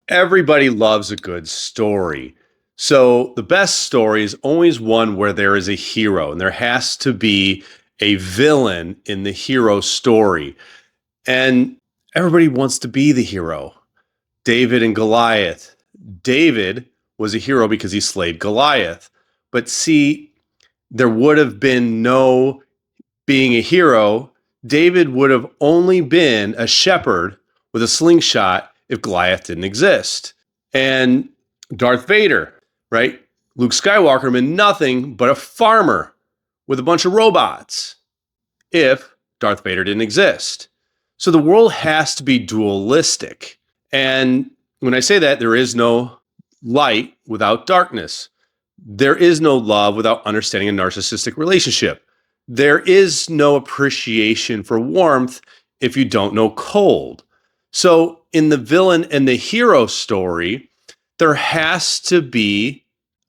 Everybody loves a good story. So the best story is always one where there is a hero, and there has to be a villain in the hero story. And everybody wants to be the hero. David and Goliath. David was a hero because he slayed Goliath. But see, there would have been no being a hero. David would have only been a shepherd with a slingshot if Goliath didn't exist. And Darth Vader, right? Luke Skywalker meant nothing but a farmer with a bunch of robots if Darth Vader didn't exist. So the world has to be dualistic. And when I say that, there is no light without darkness. There is no love without understanding a narcissistic relationship. There is no appreciation for warmth if you don't know cold. So in the villain and the hero story, there has to be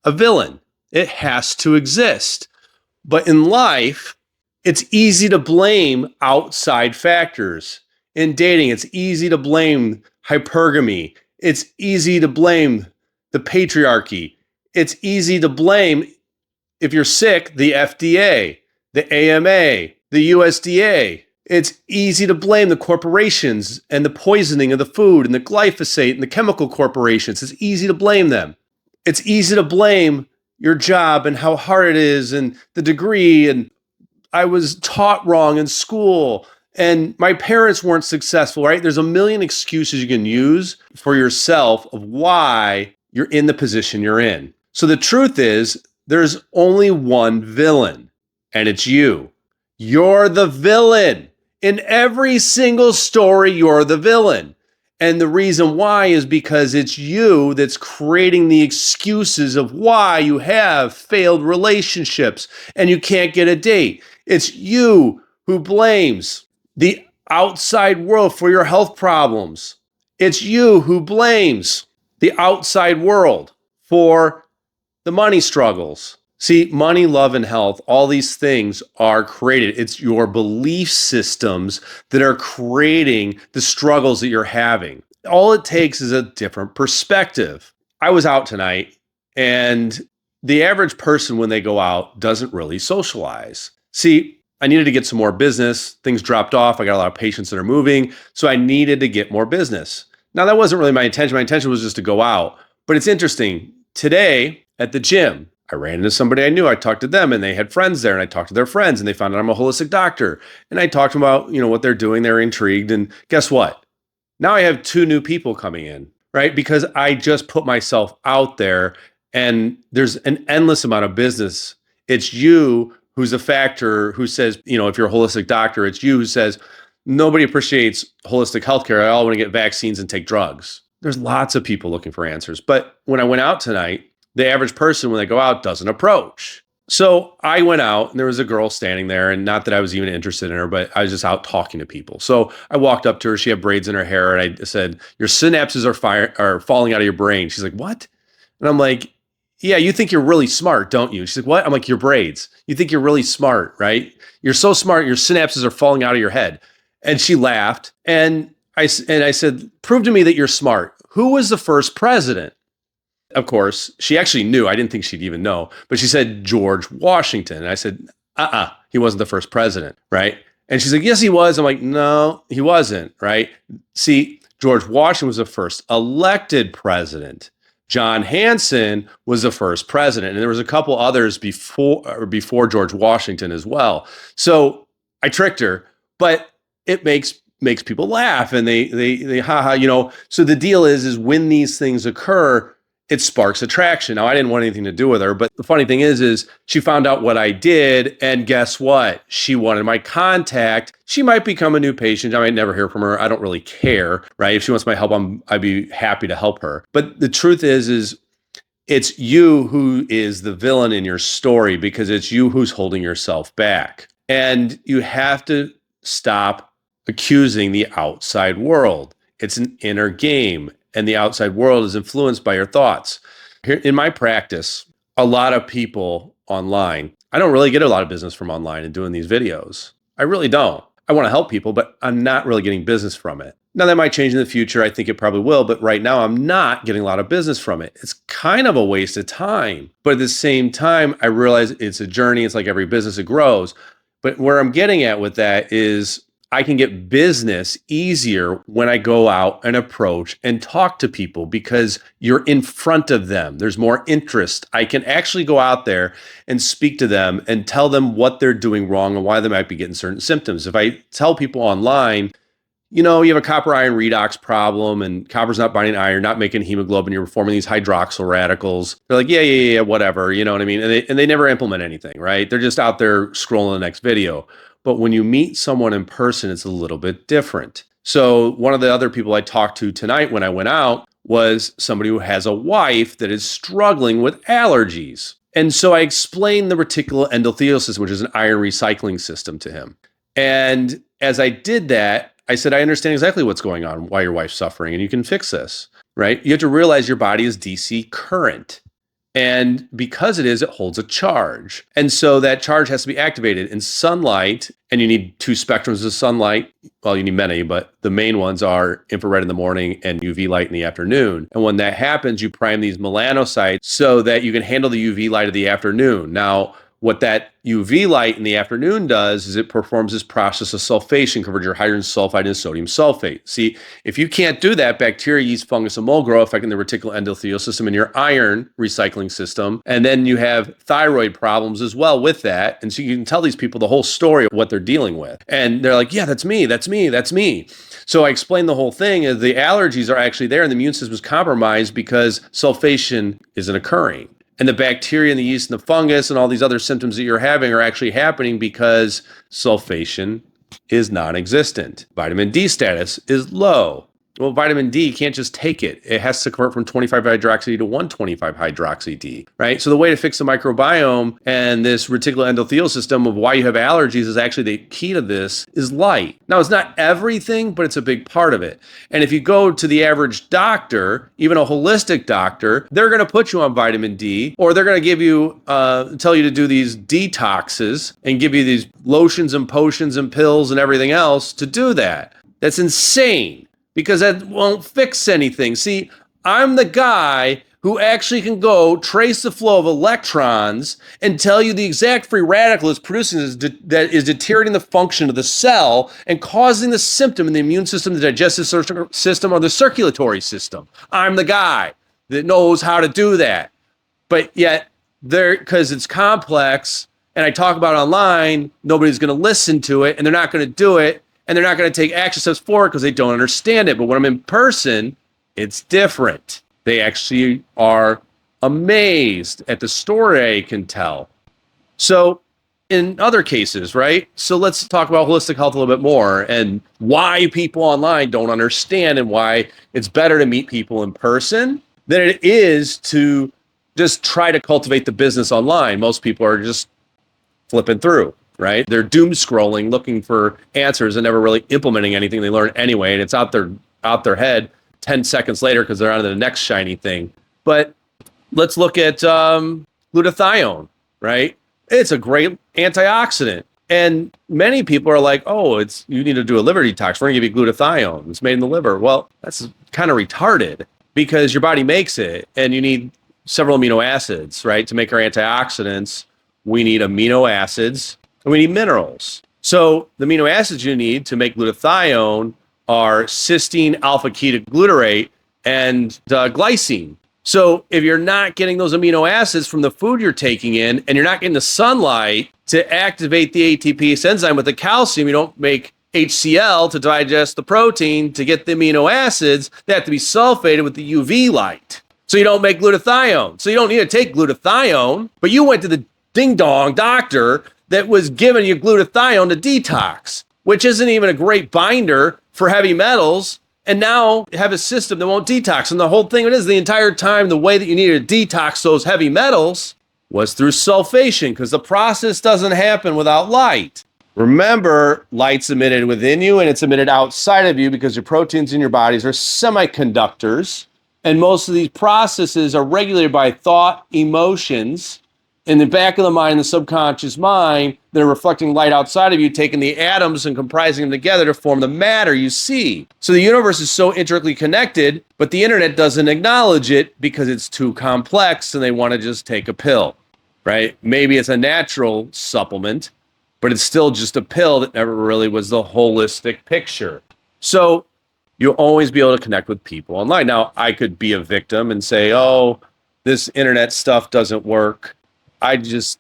a villain. It has to exist. But in life, it's easy to blame outside factors. In dating, it's easy to blame hypergamy. It's easy to blame the patriarchy. It's easy to blame, if you're sick, the FDA, the AMA, the USDA. It's easy to blame the corporations and the poisoning of the food and the glyphosate and the chemical corporations. It's easy to blame them. It's easy to blame your job and how hard it is and the degree, and I was taught wrong in school and my parents weren't successful, right? There's a million excuses you can use for yourself of why you're in the position you're in. So the truth is, there's only one villain, and it's you. You're the villain. In every single story, you're the villain. And the reason why is because it's you that's creating the excuses of why you have failed relationships and you can't get a date. It's you who blames the outside world for your health problems. It's you who blames the outside world for the money struggles. See, money, love, and health, all these things are created. It's your belief systems that are creating the struggles that you're having. All it takes is a different perspective. I was out tonight, and the average person, when they go out, doesn't really socialize. See, I needed to get some more business. Things dropped off. I got a lot of patients that are moving, so I needed to get more business. Now, that wasn't really my intention. My intention was just to go out. But it's interesting. Today at the gym, I ran into somebody I knew. I talked to them and they had friends there, and I talked to their friends and they found out I'm a holistic doctor. And I talked to them about, what they're doing. They're intrigued. And guess what? Now I have 2 new people coming in, right? Because I just put myself out there, and there's an endless amount of business. It's you who's a factor who says, if you're a holistic doctor, it's you who says, nobody appreciates holistic healthcare. I all want to get vaccines and take drugs. There's lots of people looking for answers. But when I went out tonight, the average person, when they go out, doesn't approach. So I went out, and there was a girl standing there, and not that I was even interested in her, but I was just out talking to people. So I walked up to her. She had braids in her hair, and I said, "Your synapses are falling out of your brain." She's like, "What?" And I'm like, "Yeah, you think you're really smart, don't you?" She's like, "What?" I'm like, "Your braids. You think you're really smart, right? You're so smart, your synapses are falling out of your head." And she laughed, and I said, "Prove to me that you're smart. Who was the first president?" Of course, she actually knew. I didn't think she'd even know. But she said George Washington. And I said, he wasn't the first president, right? And she's like, "Yes, he was." I'm like, "No, he wasn't," right? See, George Washington was the first elected president. John Hanson was the first president. And there was a couple others before George Washington as well. So I tricked her, but it makes people laugh, and they haha. So the deal is when these things occur, it sparks attraction. Now, I didn't want anything to do with her, but the funny thing is she found out what I did, and guess what? She wanted my contact. She might become a new patient. I might never hear from her. I don't really care, right? If she wants my help, I'd be happy to help her. But the truth is it's you who is the villain in your story, because it's you who's holding yourself back. And you have to stop accusing the outside world. It's an inner game. And the outside world is influenced by your thoughts. Here in my practice, a lot of people online, I don't really get a lot of business from online and doing these videos. I really don't. I want to help people, but I'm not really getting business from it. Now, that might change in the future. I think it probably will. But right now, I'm not getting a lot of business from it. It's kind of a waste of time. But at the same time, I realize it's a journey. It's like every business, it grows. But where I'm getting at with that is I can get business easier when I go out and approach and talk to people because you're in front of them. There's more interest. I can actually go out there and speak to them and tell them what they're doing wrong and why they might be getting certain symptoms. If I tell people online, you have a copper iron redox problem and copper's not binding iron, not making hemoglobin, you're forming these hydroxyl radicals. They're like, yeah, whatever. You know what I mean? And they never implement anything, right? They're just out there scrolling the next video. But when you meet someone in person, it's a little bit different. So one of the other people I talked to tonight when I went out was somebody who has a wife that is struggling with allergies. And so I explained the reticular endothelial system, which is an iron recycling system, to him. And as I did that, I said, I understand exactly what's going on, why your wife's suffering, and you can fix this, right? You have to realize your body is DC current. And because it holds a charge. And so that charge has to be activated in sunlight, and you need 2 spectrums of sunlight. Well, you need many, but the main ones are infrared in the morning and UV light in the afternoon. And when that happens, you prime these melanocytes so that you can handle the UV light of the afternoon. Now, what that UV light in the afternoon does is it performs this process of sulfation, converts your hydrogen sulfide into sodium sulfate. See, if you can't do that, bacteria, yeast, fungus, and mold grow, affecting the reticular endothelial system and your iron recycling system. And then you have thyroid problems as well with that. And so you can tell these people the whole story of what they're dealing with. And they're like, yeah, that's me. So I explained the whole thing. The allergies are actually there and the immune system is compromised because sulfation isn't occurring. And the bacteria and the yeast and the fungus and all these other symptoms that you're having are actually happening because sulfation is non-existent. Vitamin D status is low. Well, vitamin D, you can't just take it. It has to convert from 25-hydroxy to 125-hydroxy D, right? So the way to fix the microbiome and this reticular endothelial system of why you have allergies is actually the key to this is light. Now, it's not everything, but it's a big part of it. And if you go to the average doctor, even a holistic doctor, they're going to put you on vitamin D, or they're going to give you, tell you to do these detoxes and give you these lotions and potions and pills and everything else to do that. That's insane. Because that won't fix anything. See, I'm the guy who actually can go trace the flow of electrons and tell you the exact free radical it's producing that is deteriorating the function of the cell and causing the symptom in the immune system, the digestive system, or the circulatory system. I'm the guy that knows how to do that. But yet, because it's complex and I talk about it online, nobody's going to listen to it and they're not going to do it. And they're not going to take action steps forward because they don't understand it. But when I'm in person, it's different. They actually are amazed at the story I can tell. So in other cases, right? So let's talk about holistic health a little bit more and why people online don't understand and why it's better to meet people in person than it is to just try to cultivate the business online. Most people are just flipping through. Right? They're doom scrolling, looking for answers and never really implementing anything they learn anyway. And it's out their head 10 seconds later because they're on to the next shiny thing. But let's look at glutathione, right? It's a great antioxidant. And many people are like, oh, you need to do a liver detox. We're gonna give you glutathione. It's made in the liver. Well, that's kind of retarded because your body makes it and you need several amino acids, right? To make our antioxidants, we need amino acids. And we need minerals. So the amino acids you need to make glutathione are cysteine, alpha-ketoglutarate, and glycine. So if you're not getting those amino acids from the food you're taking in, and you're not getting the sunlight to activate the ATPase enzyme with the calcium, you don't make HCl to digest the protein to get the amino acids. They have to be sulfated with the UV light. So you don't make glutathione. So you don't need to take glutathione, but you went to the ding-dong doctor that was giving you glutathione to detox, which isn't even a great binder for heavy metals, and now have a system that won't detox. And the whole thing is the entire time, the way that you needed to detox those heavy metals was through sulfation, because the process doesn't happen without light. Remember, light's emitted within you and it's emitted outside of you because your proteins in your bodies are semiconductors. And most of these processes are regulated by thought, emotions, in the back of the mind, the subconscious mind, they're reflecting light outside of you, taking the atoms and comprising them together to form the matter you see. So the universe is so intricately connected, but the internet doesn't acknowledge it because it's too complex and they want to just take a pill, right? Maybe it's a natural supplement, but it's still just a pill that never really was the holistic picture. So you'll always be able to connect with people online. Now, I could be a victim and say, oh, this internet stuff doesn't work. It's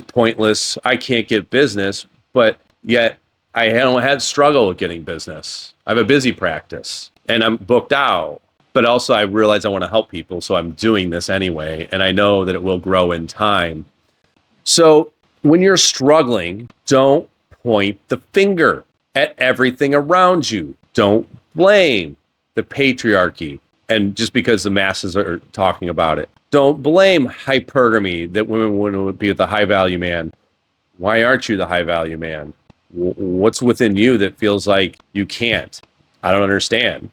pointless. I can't get business, but yet I don't have struggle with getting business. I have a busy practice and I'm booked out, but also I realize I want to help people. So I'm doing this anyway. And I know that it will grow in time. So when you're struggling, don't point the finger at everything around you. Don't blame the patriarchy. And just because the masses are talking about it, don't blame hypergamy, that women would be the high value man. Why aren't you the high value man? What's within you that feels like you can't? I don't understand.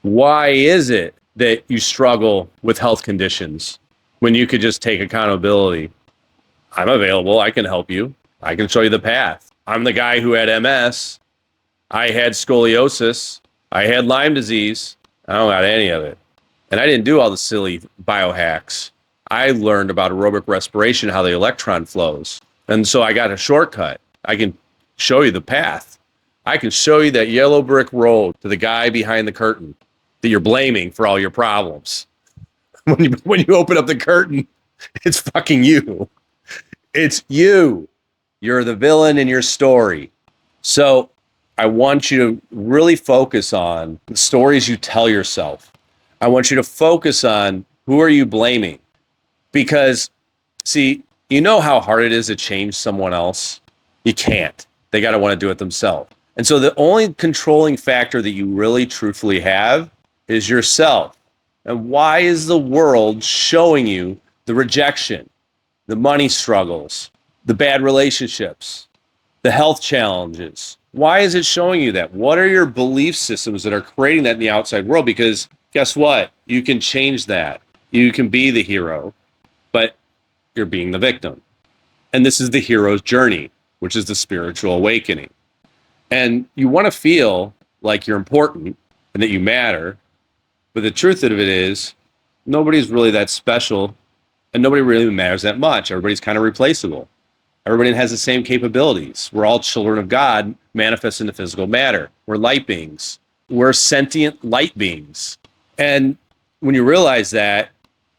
Why is it that you struggle with health conditions when you could just take accountability? I'm available. I can help you. I can show you the path. I'm the guy who had MS. I had scoliosis. I had Lyme disease. I don't got any of it. And I didn't do all the silly biohacks. I learned about aerobic respiration, how the electron flows. And so I got a shortcut. I can show you the path. I can show you that yellow brick road to the guy behind the curtain that you're blaming for all your problems. When you open up the curtain, it's fucking you. It's you. You're the villain in your story. So I want you to really focus on the stories you tell yourself. I want you to focus on who are you blaming? Because, see, you know how hard it is to change someone else? You can't. They got to want to do it themselves. And so the only controlling factor that you really truthfully have is yourself. And why is the world showing you the rejection, the money struggles, the bad relationships, the health challenges? Why is it showing you that? What are your belief systems that are creating that in the outside world? Because guess what? You can change that. You can be the hero, but you're being the victim. And this is the hero's journey, which is the spiritual awakening. And you want to feel like you're important and that you matter. But the truth of it is, nobody's really that special and nobody really matters that much. Everybody's kind of replaceable. Everybody has the same capabilities. We're all children of God manifest into physical matter. We're light beings. We're sentient light beings. And when you realize that,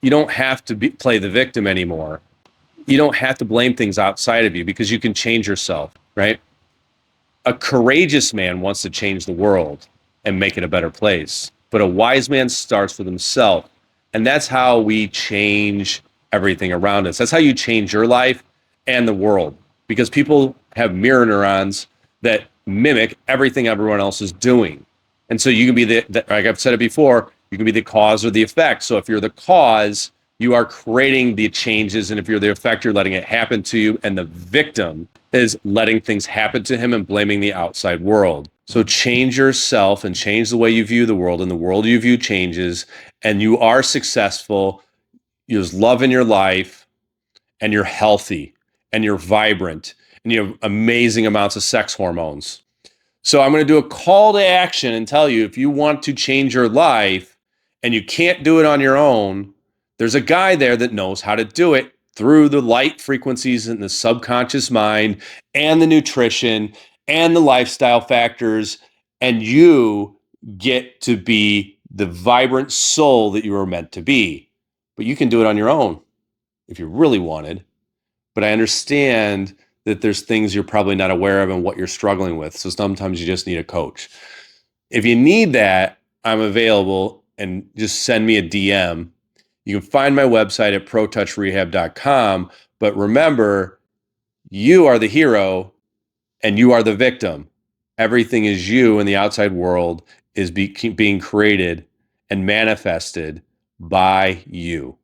you don't have to play the victim anymore. You don't have to blame things outside of you because you can change yourself, right? A courageous man wants to change the world and make it a better place. But a wise man starts with himself. And that's how we change everything around us. That's how you change your life and the world. Because people have mirror neurons that mimic everything everyone else is doing. And so you can be like I've said it before, you can be the cause or the effect. So if you're the cause, you are creating the changes. And if you're the effect, you're letting it happen to you. And the victim is letting things happen to him and blaming the outside world. So change yourself and change the way you view the world, and the world you view changes, and you are successful. There's love in your life, and you're healthy, and you're vibrant, and you have amazing amounts of sex hormones. So I'm going to do a call to action and tell you, if you want to change your life and you can't do it on your own, there's a guy there that knows how to do it through the light frequencies in the subconscious mind and the nutrition and the lifestyle factors. And you get to be the vibrant soul that you were meant to be. But you can do it on your own if you really wanted. But I understand that there's things you're probably not aware of and what you're struggling with. So sometimes you just need a coach. If you need that, I'm available, and just send me a DM. You can find my website at protouchrehab.com. But remember, you are the hero and you are the victim. Everything is you, and the outside world is being created and manifested by you.